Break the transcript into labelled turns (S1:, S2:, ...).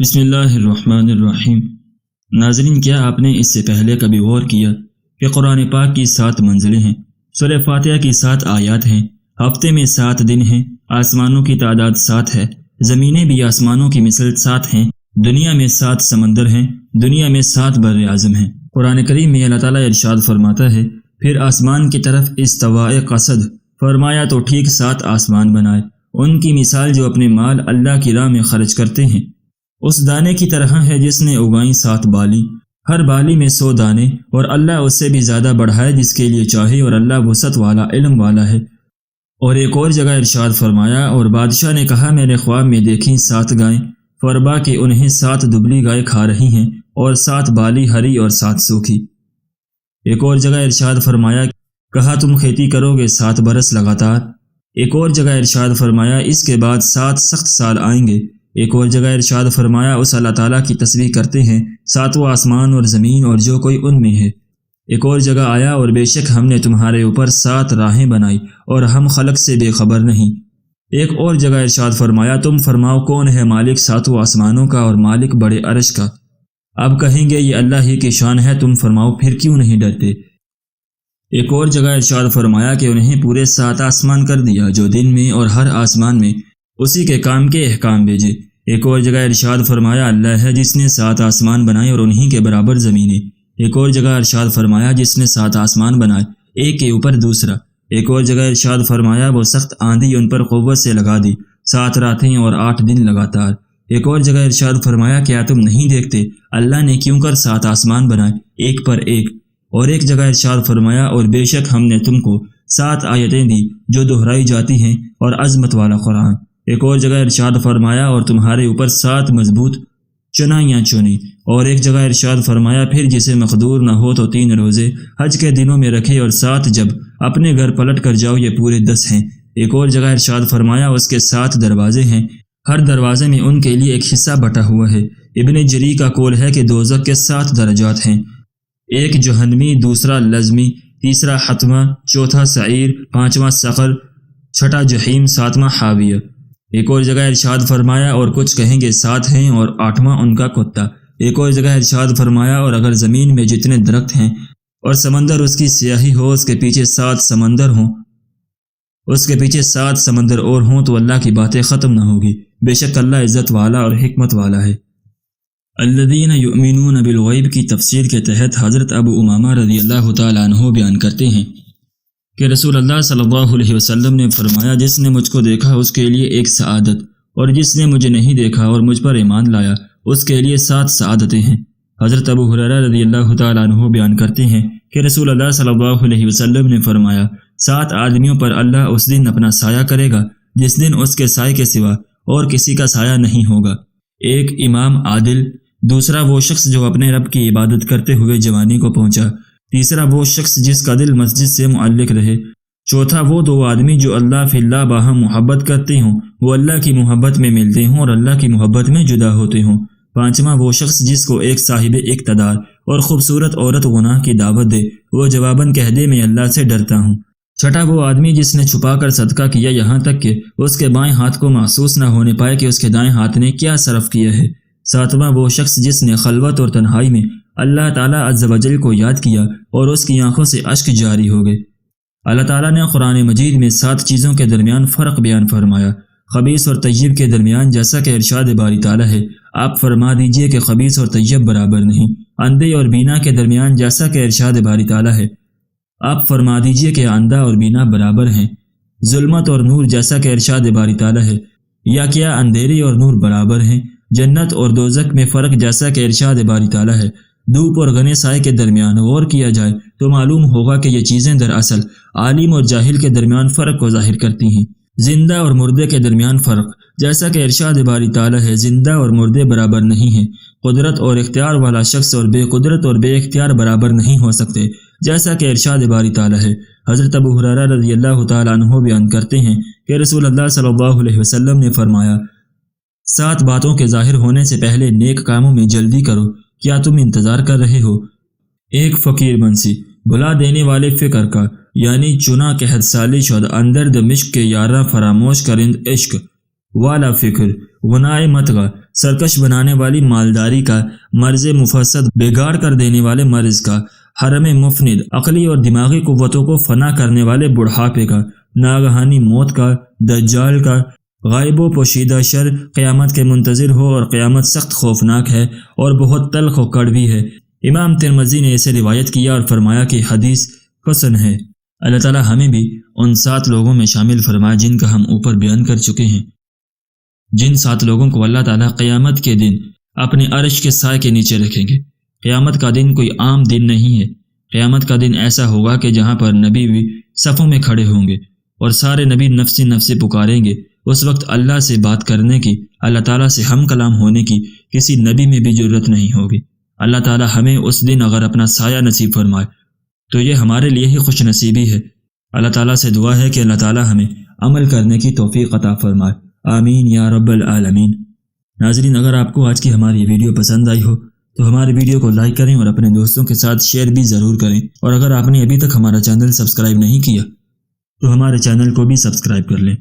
S1: بسم اللہ الرحمن الرحیم۔ ناظرین، کیا آپ نے اس سے پہلے کبھی غور کیا کہ قرآن پاک کی 7 منزلیں ہیں، سورہ فاتحہ کی 7 آیات ہیں، ہفتے میں 7 دن ہیں، آسمانوں کی تعداد 7 ہے، زمینیں بھی آسمانوں کی مثل 7 ہیں، دنیا میں 7 سمندر ہیں، دنیا میں 7 بر اعظم ہیں۔ قرآن کریم میں اللہ تعالیٰ ارشاد فرماتا ہے، پھر آسمان کی طرف استواء قصد فرمایا تو ٹھیک 7 آسمان بنائے، ان کی مثال جو اپنے مال اللہ کی راہ میں خرچ کرتے ہیں اس دانے کی طرح ہے جس نے اگائیں 7 بالی، ہر بالی میں 100 دانے، اور اللہ اس سے بھی زیادہ بڑھائے جس کے لیے چاہے، اور اللہ وسعت والا علم والا ہے۔ اور ایک اور جگہ ارشاد فرمایا، اور بادشاہ نے کہا میں نے خواب میں دیکھیں 7 گائیں، فربا کہ انہیں 7 دبلی گائے کھا رہی ہیں، اور 7 بالی ہری اور 7 سوکھی۔ ایک اور جگہ ارشاد فرمایا، کہا تم کھیتی کرو گے 7 برس لگاتار۔ ایک اور جگہ ارشاد فرمایا، اس کے بعد 7 سخت سال آئیں گے۔ ایک اور جگہ ارشاد فرمایا، اس اللہ تعالیٰ کی تسبیح کرتے ہیں 7 آسمان اور زمین اور جو کوئی ان میں ہے۔ ایک اور جگہ آیا، اور بے شک ہم نے تمہارے اوپر 7 راہیں بنائی اور ہم خلق سے بے خبر نہیں۔ ایک اور جگہ ارشاد فرمایا، تم فرماؤ کون ہے مالک 7 آسمانوں کا اور مالک بڑے عرش کا؟ اب کہیں گے یہ اللہ ہی کی شان ہے، تم فرماؤ پھر کیوں نہیں ڈرتے؟ ایک اور جگہ ارشاد فرمایا کہ انہیں پورے 7 آسمان کر دیا جو دن میں اور ہر آسمان میں اسی کے کام کے احکام بھیجے۔ ایک اور جگہ ارشاد فرمایا، اللہ ہے جس نے 7 آسمان بنائے اور انہی کے برابر زمینیں۔ ایک اور جگہ ارشاد فرمایا، جس نے 7 آسمان بنائے ایک کے اوپر دوسرا۔ ایک اور جگہ ارشاد فرمایا، وہ سخت آندھی ان پر قوت سے لگا دی 7 راتیں اور 8 دن لگاتار۔ ایک اور جگہ ارشاد فرمایا، کیا تم نہیں دیکھتے اللہ نے کیوں کر 7 آسمان بنائے ایک پر ایک؟ اور ایک جگہ ارشاد فرمایا، اور بے شک ہم نے تم کو 7 آیتیں دی جو دہرائی جاتی ہیں اور عظمت والا قرآن۔ ایک اور جگہ ارشاد فرمایا، اور تمہارے اوپر 7 مضبوط چنائیاں چنی۔ اور ایک جگہ ارشاد فرمایا، پھر جسے مقدور نہ ہو تو 3 روزے حج کے دنوں میں رکھے، اور 7 جب اپنے گھر پلٹ کر جاؤ یہ پورے 10 ہیں۔ ایک اور جگہ ارشاد فرمایا، اس کے 7 دروازے ہیں، ہر دروازے میں ان کے لیے ایک حصہ بٹا ہوا ہے۔ ابن جری کا قول ہے کہ دوزخ کے 7 درجات ہیں، ایک جہنمی، دوسرا لظمی، تیسرا حتمہ، چوتھا سعیر، 5واں سقر، 6واں جحیم، 7واں حاویہ۔ ایک اور جگہ ارشاد فرمایا، اور کچھ کہیں گے 7 ہیں اور 8واں ان کا کتا۔ ایک اور جگہ ارشاد فرمایا، اور اگر زمین میں جتنے درخت ہیں اور سمندر اس کی سیاہی ہو، اس کے پیچھے 7 سمندر ہوں، اس کے پیچھے 7 سمندر اور ہوں تو اللہ کی باتیں ختم نہ ہوگی۔ بے شک اللہ عزت والا اور حکمت والا ہے۔ الذین یؤمنون بالغیب کی تفسیر کے تحت حضرت ابو امامہ رضی اللہ تعالیٰ عنہ بیان کرتے ہیں کہ رسول اللہ صلی اللہ علیہ وسلم نے فرمایا، جس نے مجھ کو دیکھا اس کے لیے ایک سعادت، اور جس نے مجھے نہیں دیکھا اور مجھ پر ایمان لایا اس کے لیے 7 سعادتیں ہیں۔ حضرت ابو ہریرہ رضی اللہ تعالیٰ عنہ بیان کرتے ہیں کہ رسول اللہ صلی اللہ علیہ وسلم نے فرمایا، 7 آدمیوں پر اللہ اس دن اپنا سایہ کرے گا جس دن اس کے سائے کے سوا اور کسی کا سایہ نہیں ہوگا۔ ایک امام عادل، دوسرا وہ شخص جو اپنے رب کی عبادت کرتے ہوئے جوانی کو پہنچا، تیسرا وہ شخص جس کا دل مسجد سے معلق رہے، چوتھا وہ 2 آدمی جو اللہ فی اللہ باہم محبت کرتے ہوں، وہ اللہ کی محبت میں ملتے ہوں اور اللہ کی محبت میں جدا ہوتے ہوں، 5واں وہ شخص جس کو ایک صاحب اقتدار اور خوبصورت عورت گناہ کی دعوت دے، وہ جواباً کہہ دے میں اللہ سے ڈرتا ہوں، 6واں وہ آدمی جس نے چھپا کر صدقہ کیا یہاں تک کہ اس کے بائیں ہاتھ کو محسوس نہ ہونے پائے کہ اس کے دائیں ہاتھ نے کیا صرف کیا ہے، 7واں وہ شخص جس نے خلوت اور تنہائی میں اللہ تعالیٰ عز و جل کو یاد کیا اور اس کی آنکھوں سے اشک جاری ہو گئے۔ اللہ تعالیٰ نے قرآن مجید میں 7 چیزوں کے درمیان فرق بیان فرمایا، خبیث اور طیب کے درمیان، جیسا کہ ارشاد باری تعالیٰ ہے، آپ فرما دیجئے کہ خبیث اور طیب برابر نہیں۔ اندھے اور بینا کے درمیان، جیسا کہ ارشاد باری تعالیٰ ہے، آپ فرما دیجئے کہ اندھا اور بینا برابر ہیں۔ ظلمت اور نور، جیسا کہ ارشاد باری تعالیٰ ہے، یا کیا اندھیرے اور نور برابر ہیں؟ جنت اور دوزخ میں فرق، جیسا کہ ارشاد باری تعالیٰ ہے، دھوپ اور گھنے سائے کے درمیان غور کیا جائے تو معلوم ہوگا کہ یہ چیزیں دراصل عالم اور جاہل کے درمیان فرق کو ظاہر کرتی ہیں۔ زندہ اور مردے کے درمیان فرق، جیسا کہ ارشاد باری تعالیٰ ہے، زندہ اور مردے برابر نہیں ہیں۔ قدرت اور اختیار والا شخص اور بے قدرت اور بے اختیار برابر نہیں ہو سکتے، جیسا کہ ارشاد باری تعالیٰ ہے۔ حضرت ابو ہریرہ رضی اللہ تعالیٰ عنہ بیان کرتے ہیں کہ رسول اللہ صلی اللہ علیہ وسلم نے فرمایا، 7 باتوں کے ظاہر ہونے سے پہلے نیک کاموں میں جلدی کرو، کیا تم انتظار کر رہے ہو؟ 1 فقیر منسی، بھلا دینے والے فکر کا، یعنی چنا کہ حد سالی شد اندر دمشق کے یارہ فراموش کرند عشق۔ والا فکر غنائے متغا سرکش بنانے والی مالداری کا، مرض مفسد بگاڑ کر دینے والے مرض کا، حرم مفند عقلی اور دماغی قوتوں کو فنا کرنے والے بڑھاپے کا، ناگہانی موت کا، دجال کا، غائب و پوشیدہ شر قیامت کے منتظر ہو، اور قیامت سخت خوفناک ہے اور بہت تلخ و کڑوی ہے۔ امام ترمذی نے اسے روایت کیا اور فرمایا کہ حدیث حسن ہے۔ اللہ تعالی ہمیں بھی ان 7 لوگوں میں شامل فرمائے جن کا ہم اوپر بیان کر چکے ہیں، جن 7 لوگوں کو اللہ تعالی قیامت کے دن اپنے عرش کے سائے کے نیچے رکھیں گے۔ قیامت کا دن کوئی عام دن نہیں ہے۔ قیامت کا دن ایسا ہوگا کہ جہاں پر نبی بھی صفوں میں کھڑے ہوں گے اور سارے نبی نفسی نفسی پکاریں گے۔ اس وقت اللہ سے بات کرنے کی، اللہ تعالیٰ سے ہم کلام ہونے کی کسی نبی میں بھی ضرورت نہیں ہوگی۔ اللہ تعالیٰ ہمیں اس دن اگر اپنا سایہ نصیب فرمائے تو یہ ہمارے لیے ہی خوش نصیبی ہے۔ اللہ تعالیٰ سے دعا ہے کہ اللہ تعالیٰ ہمیں عمل کرنے کی توفیق عطا فرمائے، آمین یا رب العالمین۔ ناظرین، اگر آپ کو آج کی ہماری ویڈیو پسند آئی ہو تو ہماری ویڈیو کو لائک کریں اور اپنے دوستوں کے ساتھ شیئر بھی ضرور کریں، اور اگر آپ نے ابھی تک ہمارا چینل سبسکرائب نہیں کیا تو ہمارے چینل کو بھی سبسکرائب کر لیں۔